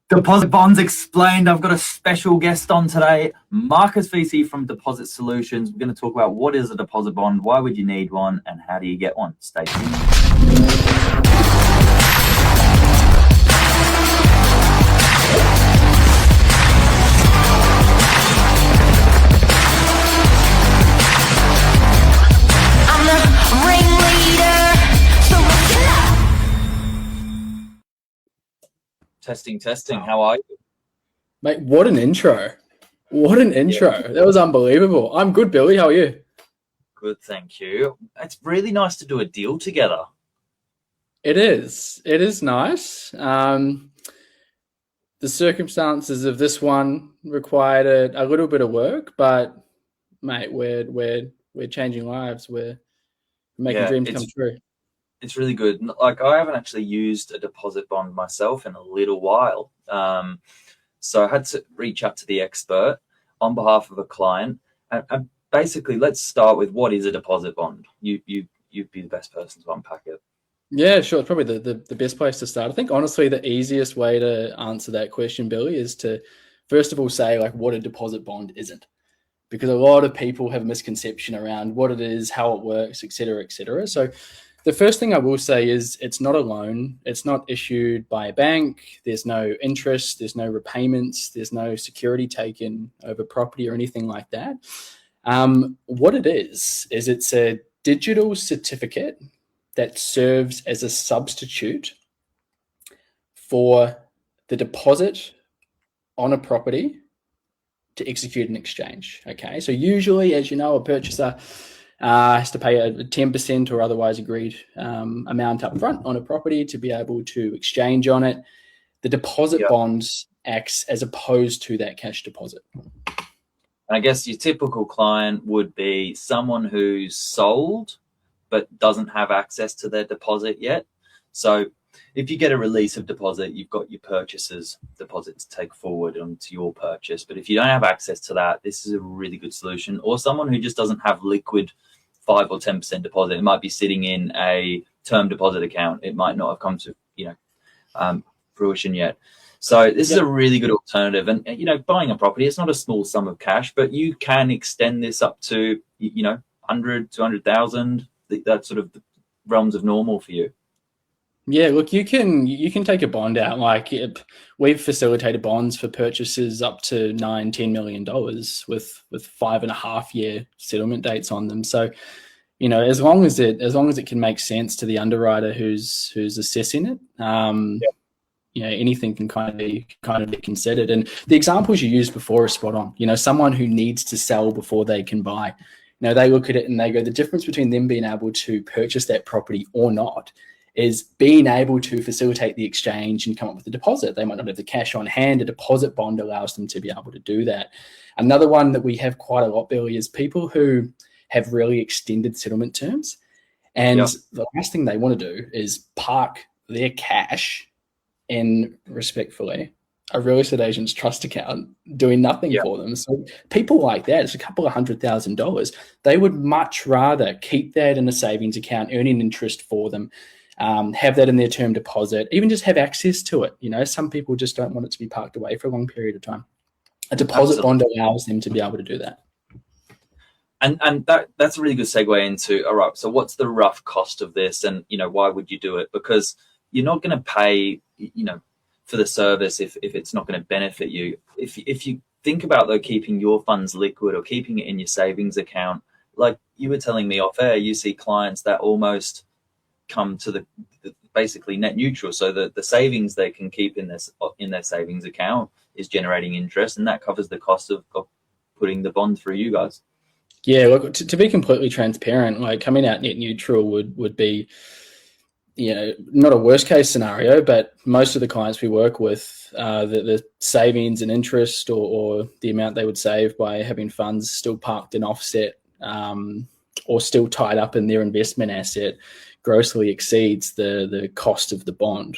Deposit bonds explained. I've got a special guest on today, Marcus VC from Deposit Solutions. We're going to talk about what is a deposit bond, why would you need one, and how do you get one. Stay tuned. Testing. How are you? Mate, what an intro. What an intro. Yeah. That was unbelievable. I'm good, Billy. How are you? Good, thank you. It's really nice to do a deal together. It is. It is nice. The circumstances of this one required a little bit of work, but mate, we're changing lives. We're making dreams come true. It's really good. Like, I haven't actually used a deposit bond myself in a little while. So I had to reach out to the expert on behalf of a client. And basically, let's start with, what is a deposit bond? You'd be the best person to unpack it. Yeah, sure. It's probably the best place to start. I think, honestly, the easiest way to answer that question, Billy, is to, first of all, say, like, what a deposit bond isn't. Because a lot of people have a misconception around what it is, how it works, et cetera, et cetera. So the first thing I will say is it's not a loan. It's not issued by a bank. There's no interest. There's no repayments. There's no security taken over property or anything like that. What it is it's a digital certificate that serves as a substitute for the deposit on a property to execute an exchange. Okay, so usually, as you know, a purchaser has to pay a 10% or otherwise agreed amount up front on a property to be able to exchange on it. The deposit bonds acts as opposed to that cash deposit. I guess your typical client would be someone who's sold but doesn't have access to their deposit yet. So if you get a release of deposit, you've got your purchaser's deposit to take forward onto your purchase. But if you don't have access to that, this is a really good solution. Or someone who just doesn't have liquid 5 or 10% deposit. It might be sitting in a term deposit account. It might not have come to fruition yet. So this is a really good alternative. And buying a property, it's not a small sum of cash, but you can extend this up to 100, 200,000. That's sort of the realms of normal for you. Yeah, look, you can take a bond out. Like, we've facilitated bonds for purchases up to $9-10 million with 5.5 year settlement dates on them. So, as long as it can make sense to the underwriter who's assessing it, anything can kind of be considered. And the examples you used before are spot on. Someone who needs to sell before they can buy. They look at it and they go, the difference between them being able to purchase that property or not is being able to facilitate the exchange and come up with a deposit. They might not have the cash on hand. A deposit bond allows them to be able to do that. Another one that we have quite a lot, Billy, is people who have really extended settlement terms. And the last thing they want to do is park their cash in, respectfully, a real estate agent's trust account doing nothing for them. So people like that, it's a couple of $100,000. They would much rather keep that in a savings account, earning interest for them, have that in their term deposit, even just have access to it. Some people just don't want it to be parked away for a long period of time. A deposit bond allows them to be able to do that. And that's a really good segue into, all right, so what's the rough cost of this, and why would you do it? Because you're not going to pay for the service if it's not going to benefit you. If you think about, though, keeping your funds liquid or keeping it in your savings account, like you were telling me off air, you see clients that almost come to the basically net neutral, so that the savings they can keep in their savings account is generating interest, and that covers the cost of putting the bond through you guys. Yeah, look, to be completely transparent, like, coming out net neutral would be, not a worst case scenario, but most of the clients we work with, the savings and interest or the amount they would save by having funds still parked in offset or still tied up in their investment asset grossly exceeds the cost of the bond,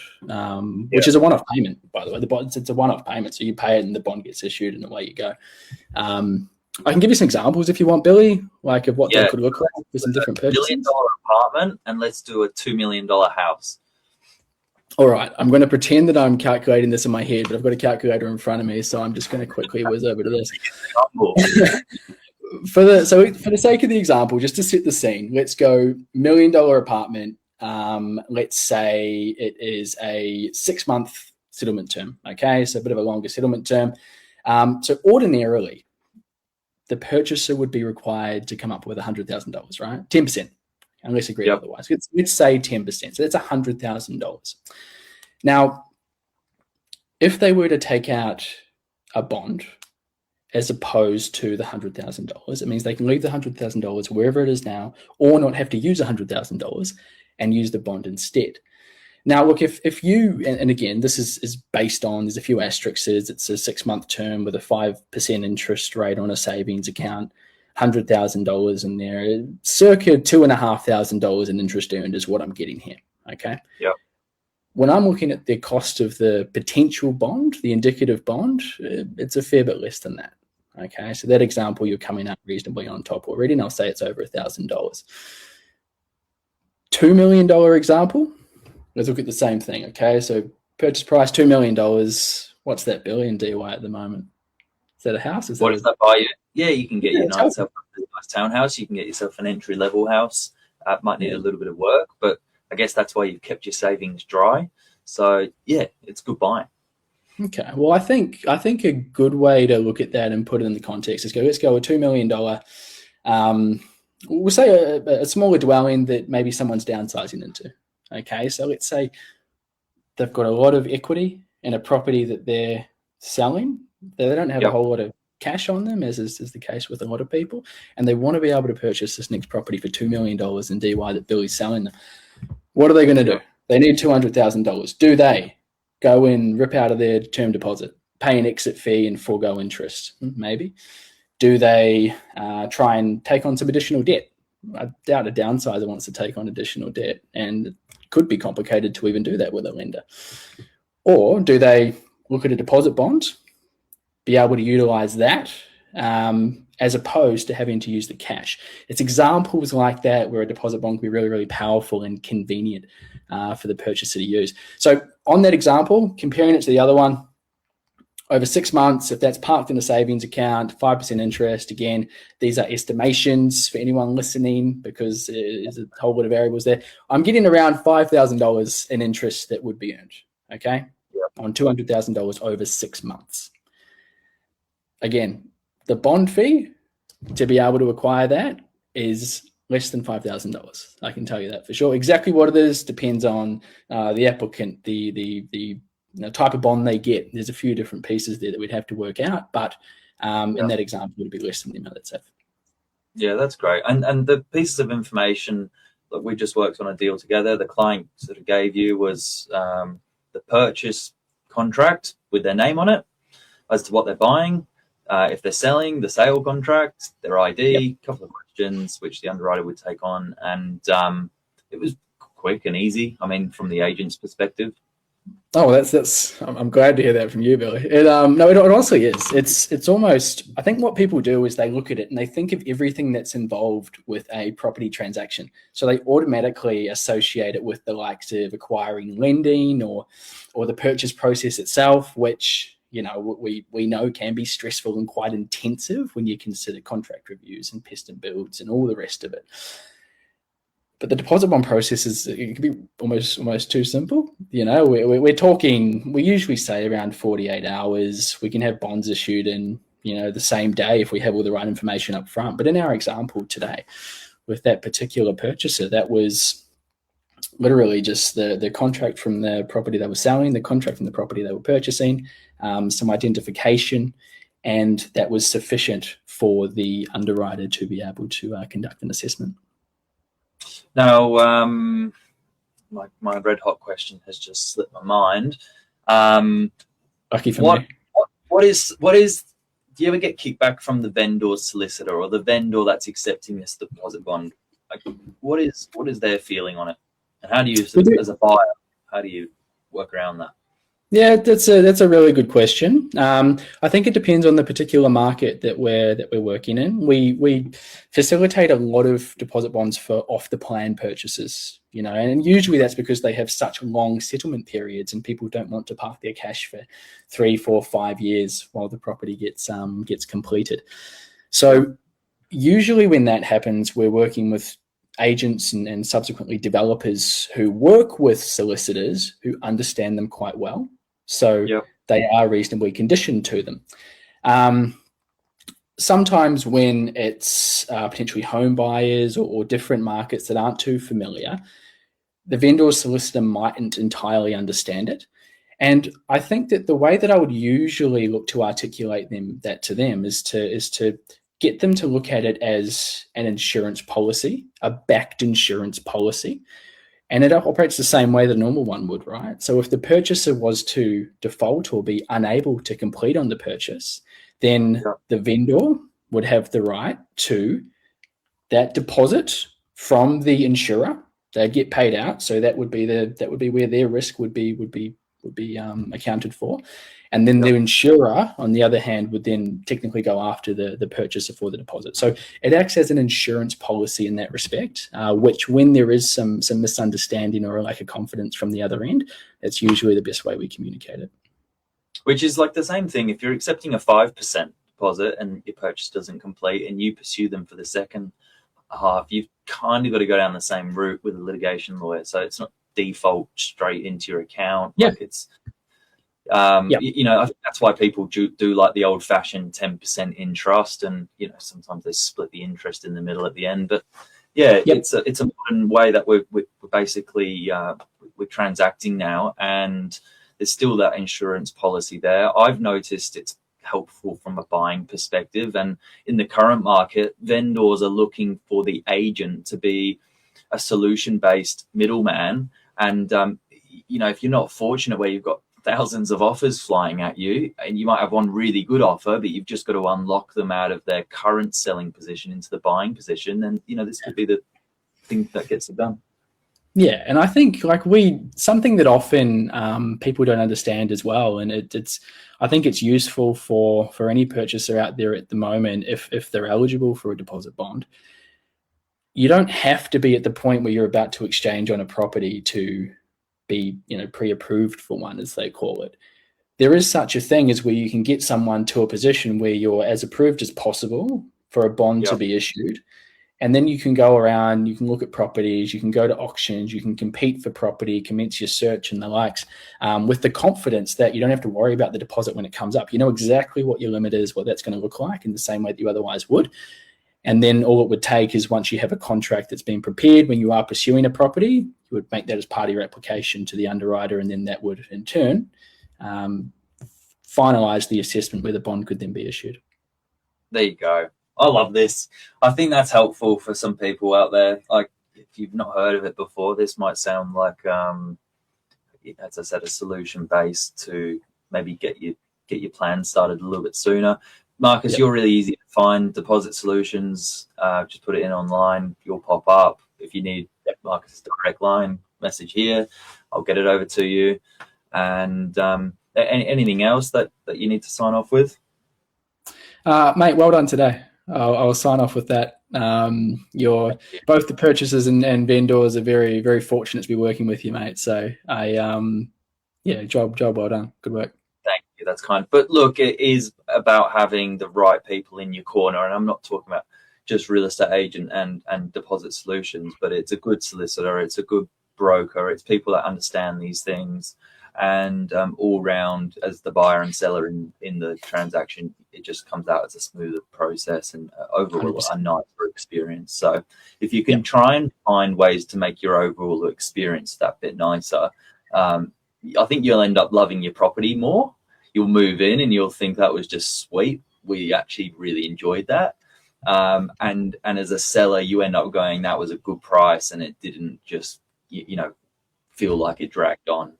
which is a one-off payment, by the way. It's a one-off payment, so you pay it and the bond gets issued and away you go. I can give you some examples if you want, Billy, like of what that could look like for some different purchases. $1 million apartment, and let's do a $2 million house. All right, I'm going to pretend that I'm calculating this in my head, but I've got a calculator in front of me, so I'm just going to quickly whiz over to this. For the sake of the example, just to set the scene, let's go $1 million apartment. Let's say it is a 6-month settlement term. Okay, so a bit of a longer settlement term. So ordinarily, the purchaser would be required to come up with $100,000, right? 10%, unless agreed otherwise. Let's say 10%. So that's $100,000. Now, if they were to take out a bond as opposed to the $100,000, it means they can leave the $100,000 wherever it is now, or not have to use $100,000 and use the bond instead. Now, look, if you, and again, this is based on, there's a few asterisks, it's a 6-month term with a 5% interest rate on a savings account, $100,000 in there, circa $2,500 in interest earned is what I'm getting here, okay? Yeah. When I'm looking at the cost of the potential bond, the indicative bond, it's a fair bit less than that, okay? So that example, you're coming up reasonably on top already, and I'll say it's over $1,000. $2 million example, let's look at the same thing, okay? So purchase price, $2 million. What's that bill in DY at the moment? Is that a house? What does that buy you? Yeah, you can get yourself a nice townhouse. You can get yourself an entry-level house. Might need a little bit of work, but I guess that's why you've kept your savings dry. So, yeah, it's good buying. Okay. Well, I think a good way to look at that and put it in the context is let's go a $2 million. We'll say a smaller dwelling that maybe someone's downsizing into. Okay, so let's say they've got a lot of equity in a property that they're selling. They don't have a whole lot of cash on them, as is the case with a lot of people, and they want to be able to purchase this next property for $2 million in DY that Billy's selling them. What are they going to do? They need $200,000. Do they go and rip out of their term deposit, pay an exit fee and forego interest? Maybe. Do they try and take on some additional debt? I doubt a downsizer wants to take on additional debt, and it could be complicated to even do that with a lender. Or do they look at a deposit bond, be able to utilize that as opposed to having to use the cash? It's examples like that where a deposit bond can be really, really powerful and convenient for the purchaser to use. So on that example, comparing it to the other one, over 6 months, if that's parked in a savings account, 5% interest, again, these are estimations for anyone listening because there's a whole lot of variables there. I'm getting around $5,000 in interest that would be earned, okay, on $200,000 over 6 months. Again, the bond fee to be able to acquire that is less than $5,000. I can tell you that for sure. Exactly what it is depends on the applicant, the type of bond they get. There's a few different pieces there that we'd have to work out, but in that example, it would be less than the amount that's safe. Yeah, that's great. And the pieces of information that we just worked on a deal together, the client sort of gave you was the purchase contract with their name on it as to what they're buying. If they're selling, the sale contract, their ID, a couple of questions which the underwriter would take on. And it was quick and easy, I mean, from the agent's perspective. Oh, that's. I'm glad to hear that from you, Billy. It honestly is. It's almost. I think what people do is they look at it and they think of everything that's involved with a property transaction. So they automatically associate it with the likes of acquiring lending or the purchase process itself, which we know can be stressful and quite intensive when you consider contract reviews and pest and builds and all the rest of it. But the deposit bond process it can be almost too simple. We're talking, we usually say around 48 hours. We can have bonds issued in, the same day if we have all the right information up front. But in our example today, with that particular purchaser, that was literally just the contract from the property they were selling, the contract from the property they were purchasing, some identification, and that was sufficient for the underwriter to be able to conduct an assessment. Now, my red hot question has just slipped my mind. Lucky for me. What is? Do you ever get kickback from the vendor's solicitor or the vendor that's accepting this deposit bond? Like, what is their feeling on it, and how do you, as a buyer, how do you work around that? Yeah, that's a really good question. I think it depends on the particular market that we're working in. We facilitate a lot of deposit bonds for off the plan purchases. and usually that's because they have such long settlement periods and people don't want to park their cash for 3, 4, 5 years while the property gets completed. So usually when that happens, we're working with agents and subsequently developers who work with solicitors who understand them quite well. So they are reasonably conditioned to them. Sometimes when it's potentially home buyers or different markets that aren't too familiar, the vendor solicitor mightn't entirely understand it. And I think that the way that I would usually look to articulate that to them is to get them to look at it as an insurance policy, a backed insurance policy. And it operates the same way the normal one would, right? So if the purchaser was to default or be unable to complete on the purchase, then the vendor would have the right to that deposit from the insurer. They'd get paid out, so that would be where their risk would be accounted for, and then the insurer, on the other hand, would then technically go after the purchaser for the deposit. So it acts as an insurance policy in that respect, which, when there is some misunderstanding or a lack of confidence from the other end, that's usually the best way we communicate it. Which is like the same thing. If you're accepting a 5% deposit and your purchase doesn't complete and you pursue them for the second half, you've kind of got to go down the same route with a litigation lawyer. So it's not default straight into your account. Like it's, I think that's why people do like the old fashioned 10% in trust, and, sometimes they split the interest in the middle at the end. But it's a modern way that we're basically, we're transacting now, and there's still that insurance policy there. I've noticed it's helpful from a buying perspective, and in the current market, vendors are looking for the agent to be a solution-based middleman. And if you're not fortunate where you've got thousands of offers flying at you, and you might have one really good offer, but you've just got to unlock them out of their current selling position into the buying position, then this could be the thing that gets it done. Yeah, and I think something that often people don't understand as well, and I think it's useful for any purchaser out there at the moment, if they're eligible for a deposit bond. You don't have to be at the point where you're about to exchange on a property to be, pre-approved for one, as they call it. There is such a thing as where you can get someone to a position where you're as approved as possible for a bond to be issued. And then you can go around, you can look at properties, you can go to auctions, you can compete for property, commence your search and the likes, with the confidence that you don't have to worry about the deposit when it comes up. You know exactly what your limit is, what that's going to look like, in the same way that you otherwise would. And then all it would take is, once you have a contract that's been prepared, when you are pursuing a property, you would make that as part of your application to the underwriter, and then that would in turn finalise the assessment where the bond could then be issued. There you go. I love this. I think that's helpful for some people out there. Like, if you've not heard of it before, this might sound like, as I said, a solution based to maybe get your plan started a little bit sooner. Marcus, you're really easy to find. Deposit Solutions, just put it in online, you'll pop up. If you need Marcus' direct line, message here, I'll get it over to you. And anything else that you need to sign off with? Mate, well done today. I'll sign off with that. Both the purchasers and vendors are very, very fortunate to be working with you, mate. So job well done. Good work. Thank you. That's kind. But look, it is about having the right people in your corner, and I'm not talking about just real estate agent and Deposit Solutions, but it's a good solicitor, it's a good broker, it's people that understand these things, and all round, as the buyer and seller in the transaction, it just comes out as a smoother process and overall 100%. A nicer experience. So if you can try and find ways to make your overall experience that bit nicer, I think you'll end up loving your property more. You'll move in and you'll think that was just sweet. We actually really enjoyed that. And as a seller, you end up going, that was a good price, and it didn't just, feel like it dragged on.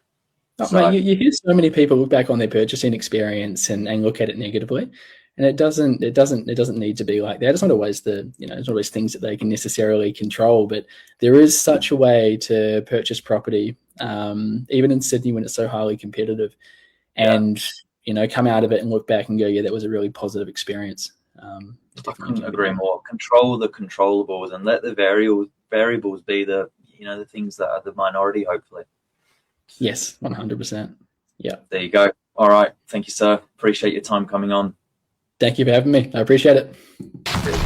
So, mate, you hear so many people look back on their purchasing experience and look at it negatively, and it doesn't need to be like that. It's not always it's not always things that they can necessarily control, but there is such a way to purchase property, even in Sydney when it's so highly competitive, and come out of it and look back and go, that was a really positive experience. I couldn't agree more. Control the controllables and let the variables be the the things that are the minority, hopefully. Yes, 100%. Yeah. There you go. All right. Thank you, sir. Appreciate your time coming on. Thank you for having me. I appreciate it. Cheers.